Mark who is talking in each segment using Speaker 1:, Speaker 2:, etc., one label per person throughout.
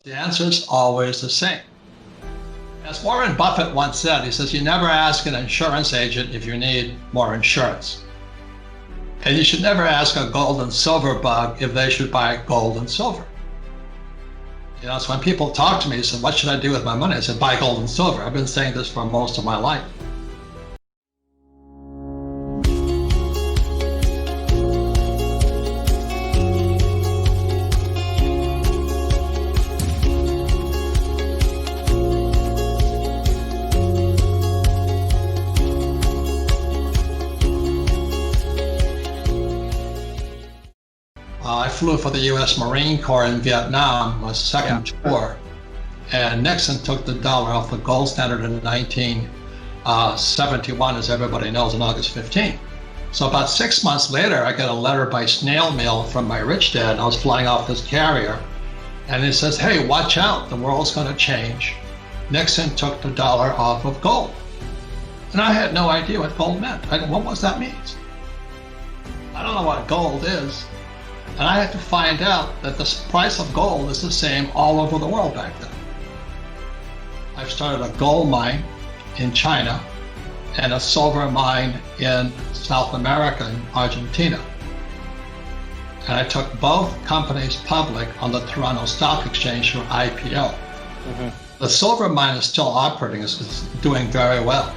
Speaker 1: The answer is always the same. As Warren Buffett once said, he says, you never ask an insurance agent if you need more insurance. And you should never ask a gold and silver bug if they should buy gold and silver. So when people talk to me, they say, what should I do with my money? I said, buy gold and silver. I've been saying this for most of my life. I flew for the U.S. Marine Corps in Vietnam, my second tour, and Nixon took the dollar off the gold standard in 1971, as everybody knows, on August 15th. So about 6 months later, I got a letter by snail mail from my rich dad. I was flying off this carrier, and it says, hey, watch out, the world's going to change. Nixon took the dollar off of gold. And I had no idea what gold meant. What was that mean? I don't know what gold is. And I had to find out that the price of gold is the same all over the world back then. I've started a gold mine in China and a silver mine in South America, in Argentina. And I took both companies public on the Toronto Stock Exchange for IPO. The silver mine is still operating, is doing very well.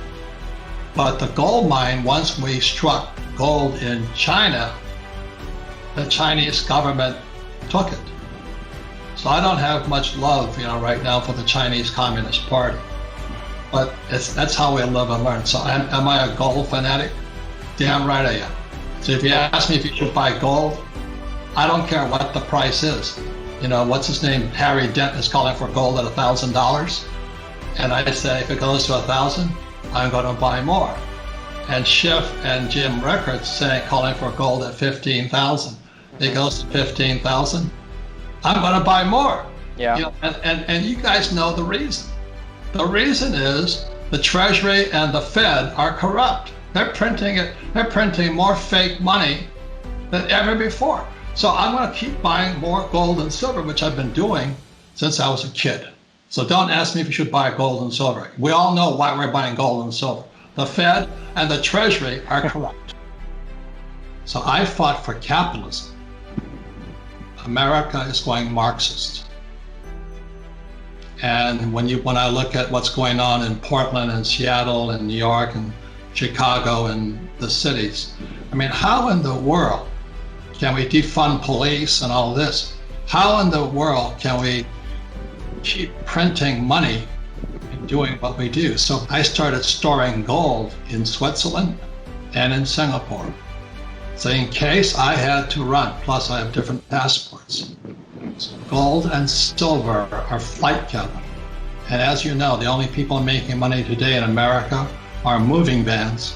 Speaker 1: But the gold mine, once we struck gold in China, the Chinese government took it. So I don't have much love, right now for the Chinese Communist Party. But that's how we live and learn. So am I a gold fanatic? Damn right I am. So if you ask me if you should buy gold, I don't care what the price is. What's his name? Harry Dent is calling for gold at $1,000. And I say, if it goes to 1,000, I'm going to buy more. And Schiff and Jim Rickards calling for gold at 15,000. It goes to 15,000. I'm going to buy more.
Speaker 2: Yeah.
Speaker 1: And you guys know the reason. The reason is the Treasury and the Fed are corrupt. They're printing more fake money than ever before. So I'm going to keep buying more gold and silver, which I've been doing since I was a kid. So don't ask me if you should buy gold and silver. We all know why we're buying gold and silver. The Fed and the Treasury are corrupt. So I fought for capitalism. America is going Marxist. And when I look at what's going on in Portland and Seattle and New York and Chicago and the cities, how in the world can we defund police and all this? How in the world can we keep printing money and doing what we do? So I started storing gold in Switzerland and in Singapore. So in case I had to run, plus I have different passports. So gold and silver are flight capital. And as you know, the only people making money today in America are moving vans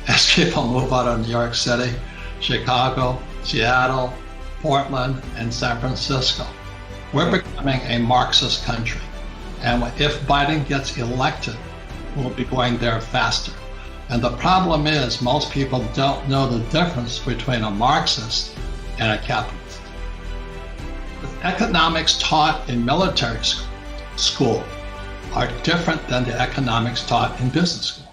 Speaker 1: as people move out of New York City, Chicago, Seattle, Portland, and San Francisco. We're becoming a Marxist country. And if Biden gets elected, we'll be going there faster. And the problem is most people don't know the difference between a Marxist and a capitalist. The economics taught in military school are different than the economics taught in business school.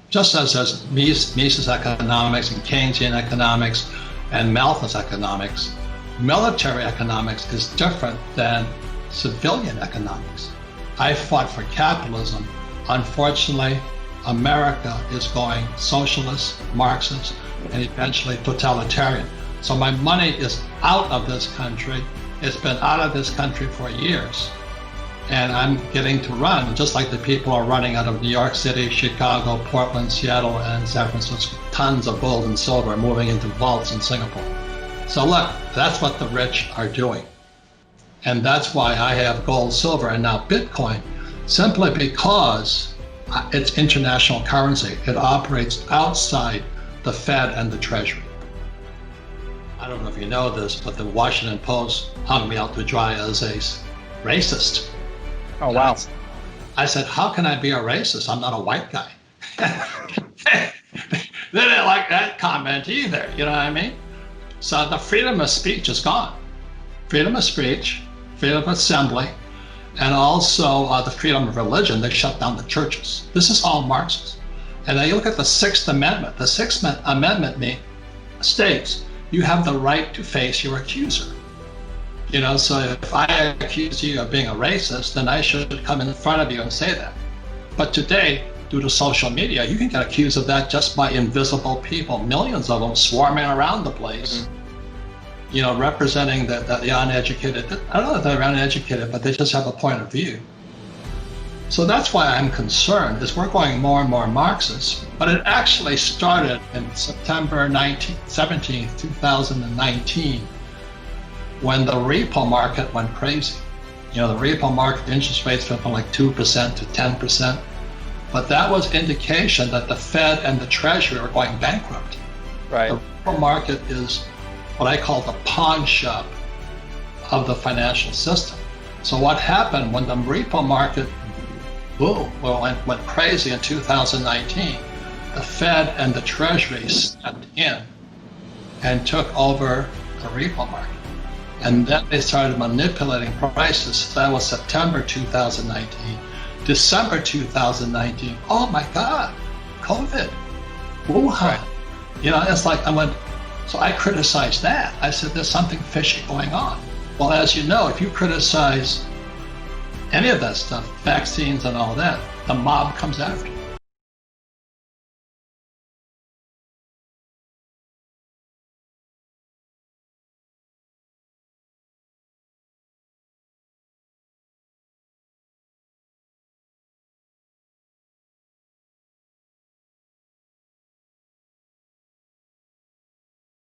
Speaker 1: Just as there's Mises economics and Keynesian economics and Malthus economics, military economics is different than civilian economics. I fought for capitalism. Unfortunately, America is going socialist, Marxist, and eventually totalitarian. So my money is out of this country. It's been out of this country for years. And I'm getting to run, just like the people are running out of New York City, Chicago, Portland, Seattle, and San Francisco. Tons of gold and silver moving into vaults in Singapore. So look, that's what the rich are doing. And that's why I have gold, silver, and now Bitcoin, simply because it's international currency. It operates outside the Fed and the Treasury. I don't know if you know this, but the Washington Post hung me out to dry as a racist.
Speaker 2: Oh, wow.
Speaker 1: I said, how can I be a racist? I'm not a white guy. They didn't like that comment either, you know what I mean? So the freedom of speech is gone. Freedom of speech, freedom of assembly, And also the freedom of religion, they shut down the churches. This is all Marxist. And then you look at the Sixth Amendment. The Sixth Amendment states you have the right to face your accuser. You know, so if I accuse you of being a racist, then I should come in front of you and say that. But today, due to social media, you can get accused of that just by invisible people, millions of them swarming around the place, you know, representing the uneducated. I don't know if they're uneducated, but they just have a point of view. So that's why I'm concerned, is we're going more and more Marxist, but it actually started in September 17th, 2019, when the repo market went crazy. You know, the repo market interest rates went from like 2% to 10%. But that was indication that the Fed and the Treasury are going bankrupt.
Speaker 2: Right.
Speaker 1: The repo market is what I call the pawn shop of the financial system. So what happened when the repo market went crazy in 2019, the Fed and the Treasury stepped in and took over the repo market. And then they started manipulating prices. That was September 2019. December 2019, oh my God, COVID, Wuhan. Right. You know, it's like so I criticized that. I said, there's something fishy going on. Well, as you know, if you criticize any of that stuff, vaccines and all that, the mob comes after you.